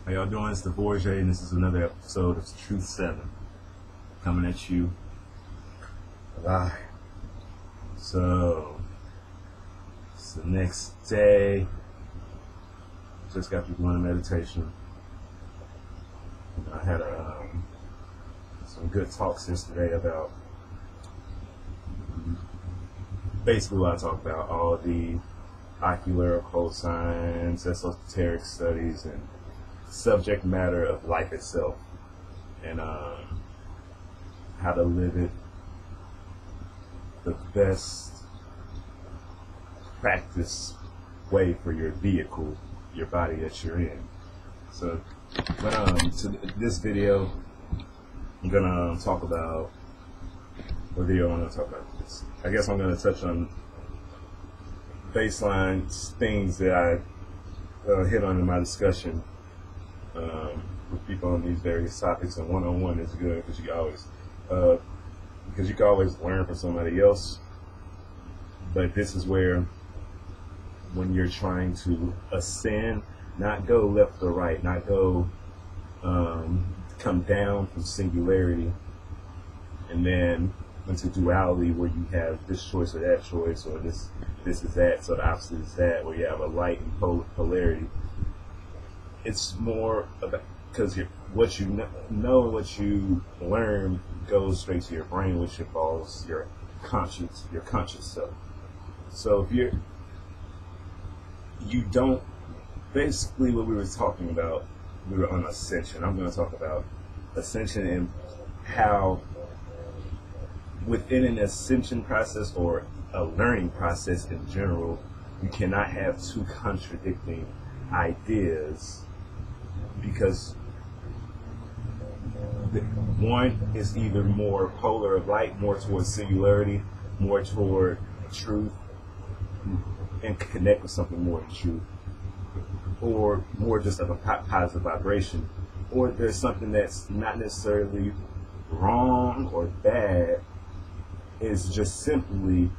How y'all doing? It's the Bourget, and this is another episode of Truth 7 coming at you live. So, it's the next day. Just got through doing a meditation. I had some good talks yesterday about basically what I talked about, all the ocular occult science, esoteric studies, and subject matter of life itself, and how to live it the best practice way for your vehicle, your body that you're in. So, but to this video, I'm gonna talk about what video I'm gonna talk about. This. I guess I'm gonna touch on baseline things that I hit on in my discussion with people on these various topics, and one-on-one is good because you can always learn from somebody else. But this is where, when you're trying to ascend, not go left or right, not go come down from singularity and then into duality, where you have this choice or that choice, or this is that, so the opposite is that, where you have a light and polarity. It's more about, because what you know and what you learn goes straight to your brain, which involves your conscious self. So if you don't, basically what we were talking about, we were on ascension. I'm going to talk about ascension and how within an ascension process or a learning process in general, you cannot have two contradicting ideas, because one is either more polar of light, more towards singularity, more toward truth, and connect with something more than truth, or more just of a positive vibration, or there's something that's not necessarily wrong or bad, is just simply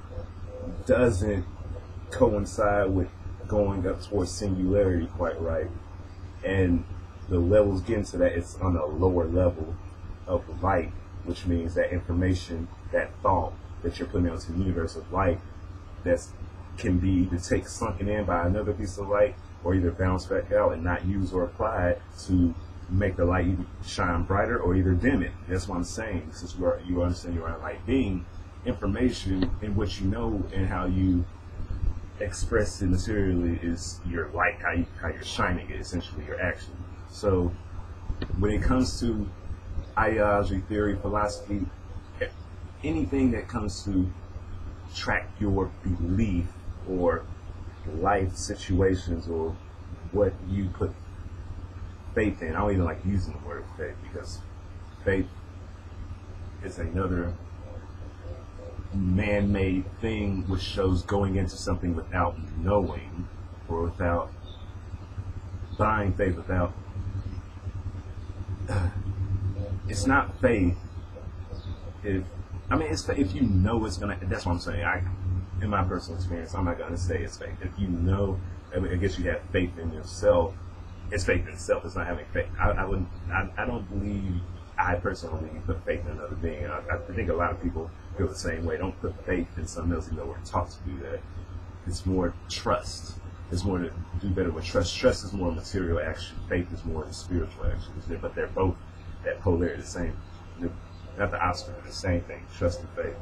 doesn't coincide with going up towards singularity quite right. And the levels getting to that, it's on a lower level of light, which means that information, that thought that you're putting out to the universe of light, that can be either sunken in by another piece of light, or either bounce back out and not use or apply it to make the light shine brighter, or either dim it. That's what I'm saying. Since you understand you're a light being, information in what you know and how you express it materially is your light, how you're shining it, essentially your action. So when it comes to ideology, theory, philosophy, anything that comes to track your belief or life situations or what you put faith in, I don't even like using the word faith, because faith is another man-made thing which shows going into something without knowing, or without buying faith, without it's not faith if you know it's gonna, that's what I'm saying. In my personal experience, I'm not gonna say it's faith. If you know, I guess you have faith in yourself, it's faith in itself. It's not having faith. I don't believe, I personally believe, you put faith in another being. I think a lot of people feel the same way. Don't put faith in something else, even though we're taught to do that. It's more trust. It's more to do better with trust. Trust is more material action. Faith is more the spiritual action. But they're both that polarity, the same. They're not the opposite, but the same thing. Trust and faith.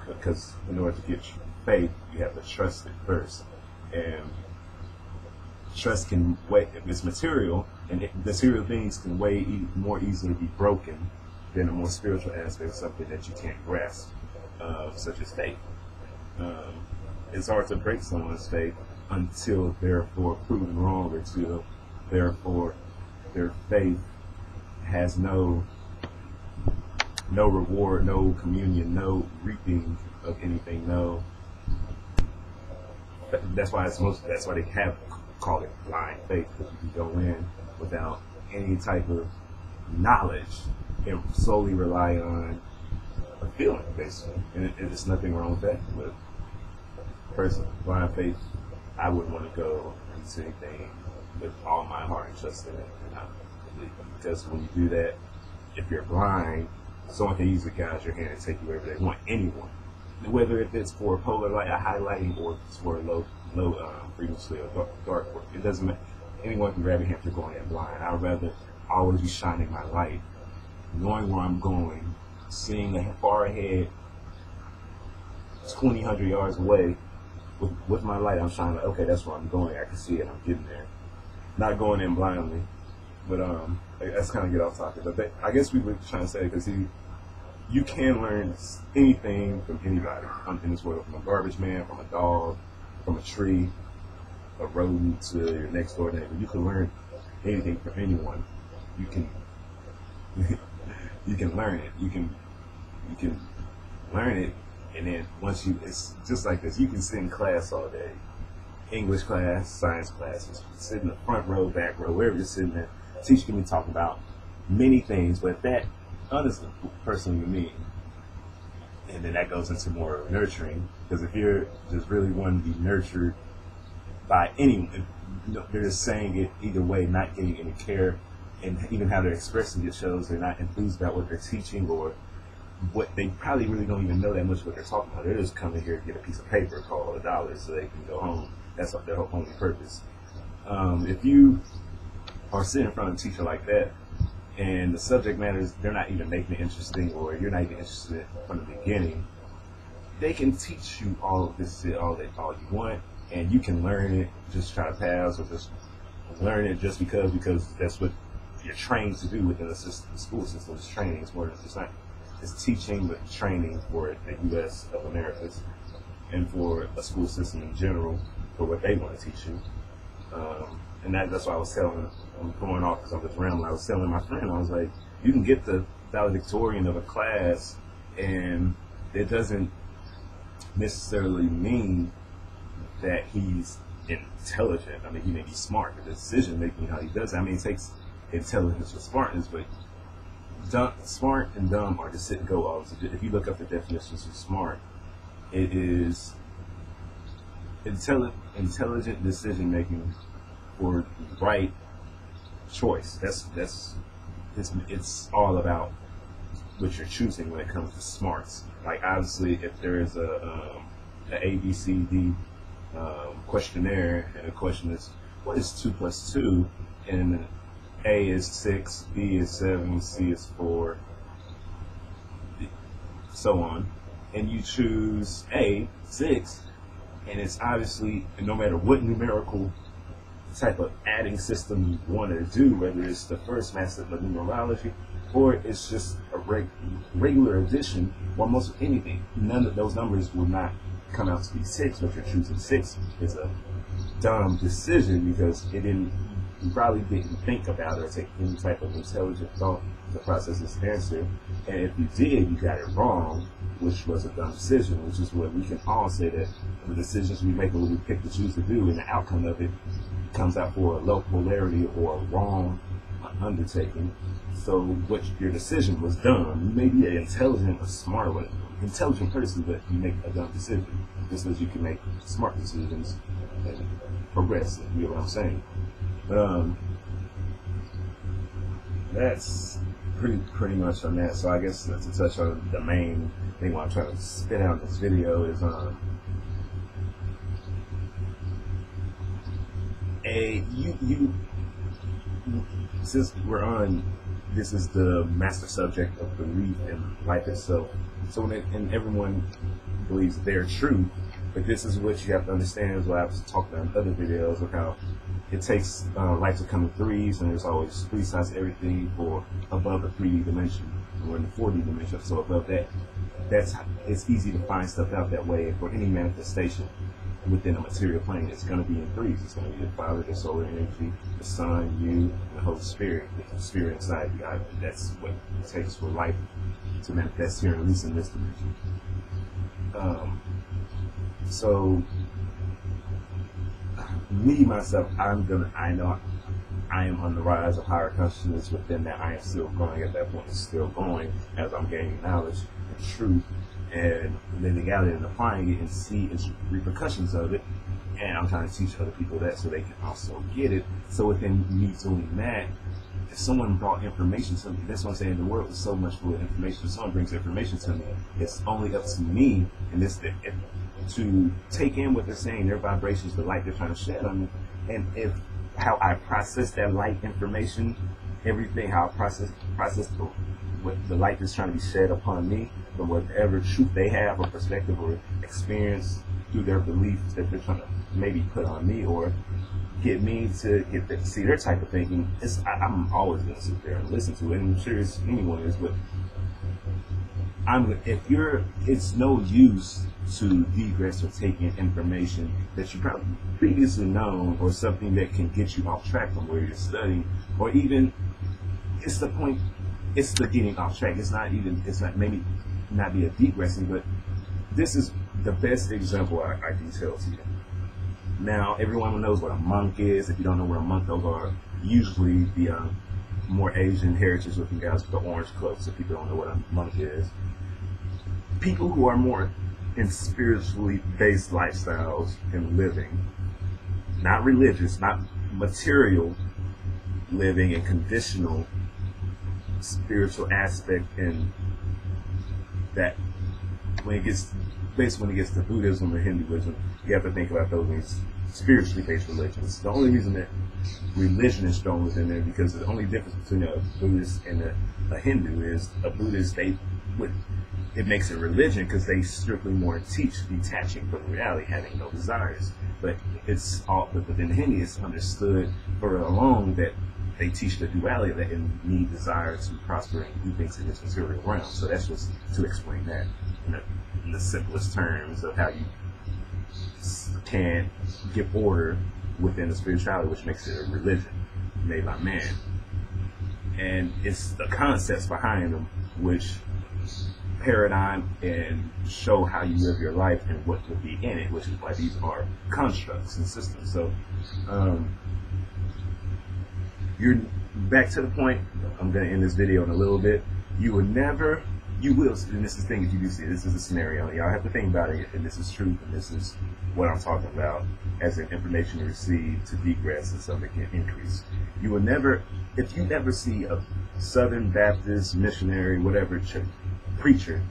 Because in order to get faith, you have to trust it first. And trust can weigh, if it's material, and material things can way more easily be broken than a more spiritual aspect, something that you can't grasp, such as faith. It's hard to break someone's faith until therefore proven wrong, or until therefore their faith has no reward, no communion, no reaping of anything, no. That's why they have called it blind faith, because you can go in without any type of knowledge and solely rely on a feeling, basically. And there's nothing wrong with that. But personally, blind faith, I wouldn't want to go into anything with all my heart and trust in it. because when you do that, if you're blind, someone can easily guide your hand and take you wherever they want. Anyone, whether if it's for a polar light, a highlighting, or it's for a low frequency or dark work, it doesn't matter. Anyone can grab your hand if you're going in blind. I'd rather always be shining my light, knowing where I'm going, seeing far ahead, 200 yards away. With my light, I'm shining. Okay, that's where I'm going. I can see it. I'm getting there. Not going in blindly. But that's kind of get off topic. But I guess we were trying to say, because you can learn anything from anybody in this world, from a garbage man, from a dog, from a tree, a rodent, to your next door neighbor. You can learn anything from anyone. You can you can learn it. You can learn it, and then once it's just like this. You can sit in class all day, English class, science classes, sit in the front row, back row, wherever you're sitting at. Teacher can be talking about many things, but that honestly, personally to me, and then that goes into more nurturing, because if you're just really wanting to be nurtured by anyone, they're just saying it either way, not getting any care, and even how they're expressing it shows they're not enthused about what they're teaching, or what they probably really don't even know that much what they're talking about. They're just coming here to get a piece of paper called $1 so they can go home. That's their only purpose. If you are sitting in front of a teacher like that, and the subject matters, they're not even making it interesting, or you're not even interested from the beginning, they can teach you all of this shit all you want, and you can learn it, just try to pass, or just learn it just because that's what you're trained to do within the system. The school system is training. It's more than just not. It's teaching, but training for the U.S. of Americas, and for a school system in general, for what they want to teach you. And that's why I was telling, I'm going off because I'm just rambling. I was telling my friend, I was like, you can get the valedictorian of a class, and it doesn't necessarily mean that he's intelligent. I mean, he may be smart, the decision making, how he does it. I mean, it takes intelligence with smartness, but smart and dumb are just sit and go all. If you look up the definitions of smart, it is intelligent decision making for right choice. It's all about what you're choosing when it comes to smarts. Like, obviously, if there is a ABCD questionnaire, and the question is, what is 2 plus 2? And A is 6, B is 7, C is 4, so on. And you choose A, 6, and it's obviously, no matter what numerical type of adding system you want to do, whether it's the first method of numerology, or it's just a regular addition, or most of anything, none of those numbers will not come out to be 6, but you're choosing 6 is a dumb decision, because you probably didn't think about it or take any type of intelligent thought to process this answer. And if you did, you got it wrong, which was a dumb decision, which is what we can all say, that the decisions we make, what we pick to choose to do, and the outcome of it comes out for a low polarity or a wrong undertaking. So what your decision was dumb. You may be an intelligent or smart or intelligent person, but you make a dumb decision, just as you can make smart decisions and progress. You know what I'm saying? That's pretty much on that. So I guess to touch on the main thing what I'm trying to spit out in this video is since we're on, this is the master subject of belief in life itself. So and everyone believes their truth, but this is what you have to understand, is what I've talked about in other videos of how it takes life to come in threes, and there's always 3 sides to everything for above the 3D dimension. We're in the 4D dimension, so above that, it's easy to find stuff out that way. For any manifestation within a material plane, it's going to be in threes. It's going to be the Father, the solar energy, the Son, you, and the Holy Spirit, the Spirit inside you. That's what it takes for life to manifest here, at least in this dimension. So me, myself, I know I am on the rise of higher consciousness. Within that, I am still going. At that point, it's still going as I'm gaining knowledge and truth, and living out it and applying it, and see its repercussions of it. and I'm trying to teach other people that so they can also get it. So within me doing that, if someone brought information to me, that's what I'm saying, the world is so much full of information. If someone brings information to me, it's only up to me and to take in what they're saying, their vibrations, the light they're trying to shed on me, and if how I process that light information, everything, how I process what the light that's trying to be shed upon me from whatever truth they have or perspective or experience through their beliefs that they're trying to maybe put on me or get me to see their type of thinking. I'm always going to sit there and listen to it, and I'm sure anyone is, but it's no use to digress or take in information that you probably previously known or something that can get you off track from where you're studying, or even it's the getting off track. It's not maybe not be a digressing, but this is the best example I can tell to you. Now, everyone knows what a monk is. If you don't know what a monk, those are usually the more Asian heritage looking guys with the orange cloaks. If people don't know what a monk is, people who are more in spiritually based lifestyles and living, not religious, not material living and conditional spiritual aspect, and that when it gets to Buddhism or Hinduism, you have to think about those spiritually based religions. The only reason that religion is thrown within there because the only difference between a Buddhist and a Hindu is a Buddhist, it makes it religion because they strictly more teach detaching from reality, having no desires. But within Hindu, it's understood for long that they teach the duality that in need, desire to prosper and do things in this material realm. So that's just to explain that in the simplest terms of how you can give order within the spirituality, which makes it a religion made by man. And it's the concepts behind them which paradigm and show how you live your life and what would be in it, which is why these are constructs and systems. So you're back to the point. I'm going to end this video in a little bit. You will, and this is the thing, if you do see it, this is a scenario. Y'all have to think about it, and this is truth, and this is what I'm talking about as an information you receive to degress and something can increase. You will never, if you never see a Southern Baptist missionary, whatever church preacher,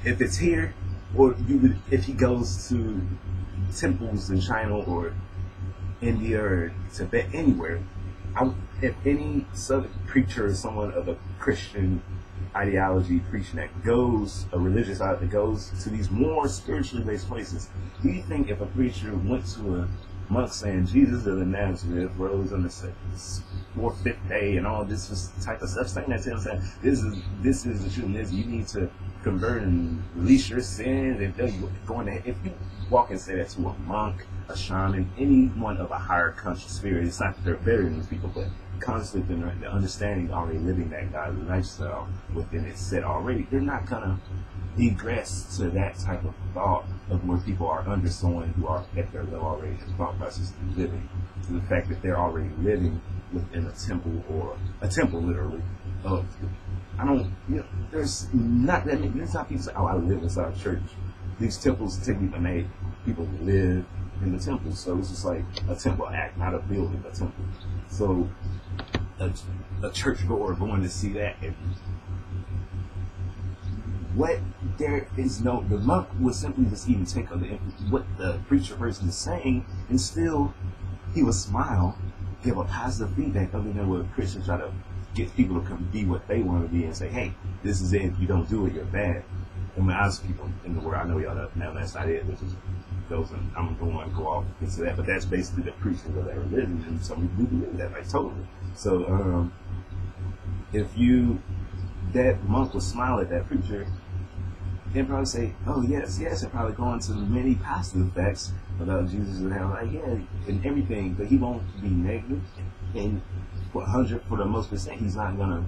if it's here, or if he goes to temples in China or India or Tibet, anywhere, if any Southern preacher or someone of a Christian ideology preaching that goes, a religious out that goes to these more spiritually based places, do you think if a preacher went to a monk saying Jesus of the Nazareth rose on the 4th day and all this type of stuff, saying that to him, saying this is the truth, you need to convert and release your sins, and you going to, if you walk and say that to a monk, a shaman, anyone of a higher conscious spirit, it's not that they're better than these people, but constantly the understanding already living that godly lifestyle within it set already, they're not gonna digress to that type of thought of where people are under someone who are at their level already, the thought process of living, to the fact that they're already living within a temple, or a temple literally of, there's not that many, there's not people say, oh, I live inside a church. These temples typically made people live in the temple, so it's just like a temple act, not a building, a temple. So a church goer going to see that, and the monk would simply just even take what the preacher person is saying, and still he would smile, give a positive feedback, other than what Christians try to get people to come be what they want to be and say, hey, this is it, if you don't do it, you're bad. And when I ask people in the world, I know y'all know that's not it, which is those, and I'm going to go off into that, but that's basically the preaching of that religion, and some people do believe that, like, totally. So that monk would smile at that preacher and probably say, oh yes, and probably go into many positive facts about Jesus and how, like, yeah, and everything, but he won't be negative, and for the most percent, he's not gonna,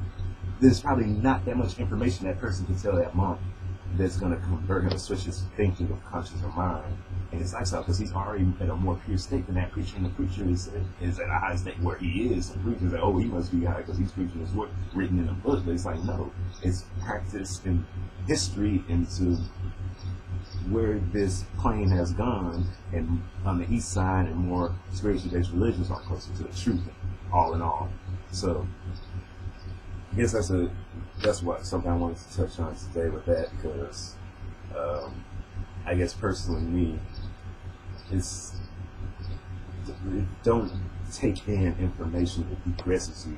there's probably not that much information that person can tell that monk that's going to convert him to switch his thinking of conscious or mind and his lifestyle, because he's already in a more pure state than that preacher, and the preacher is at a high state where he is, and the preacher's like, oh, he must be high because he's preaching his work written in a book, but it's like, no, it's practice and history into where this plane has gone, and on the east side and more spiritually based religions are closer to the truth, all in all. So I guess that's what something I wanted to touch on today with that, because I guess personally me, it's don't take in information that aggressives you.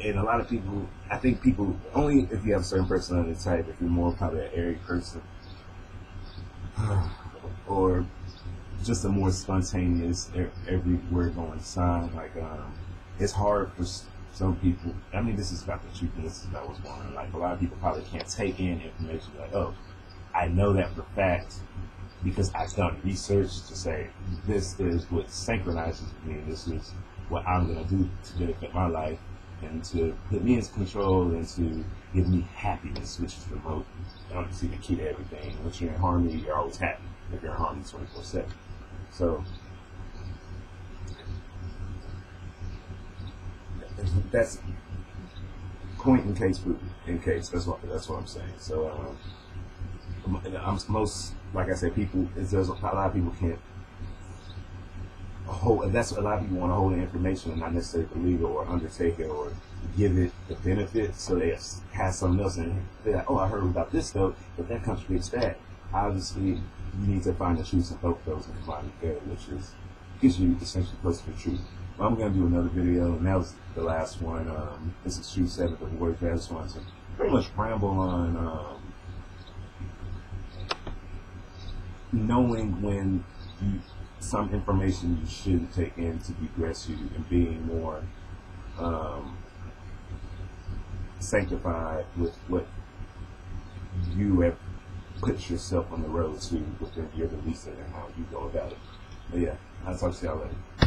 And a lot of people, I think people, only if you have a certain personality type, if you're more probably an airy person, or just a more spontaneous, every word going sign, like, it's hard for some people. I mean, this is about the truth, and this is about what's going on. Like, a lot of people probably can't take in information like, oh, I know that for fact because I've done research to say this is what synchronizes with me, this is what I'm going to do to benefit my life and to put me in control and to give me happiness, which is the most, see the key to everything. Once you're in harmony, you're always happy if you're in harmony 24/7. So that's point in case. That's what I'm saying. So I'm most, like I said, people. There's a lot of people can't hold. That's a lot of people want to hold the information and not necessarily believe it or undertake it or give it the benefit. So they have something else and they're like, oh, I heard about this though, but that contradicts that. Obviously, you need to find the truth in both of those and combine together, which is gives you essentially close to the truth. Well, I'm going to do another video, and that was the last one. This is Truth 7 of the Word. I just wanted to pretty much ramble on knowing when some information you shouldn't take in to regress you, and being more sanctified with what you have put yourself on the road to within your beliefs and how you go about it. But yeah, I'll talk to y'all later.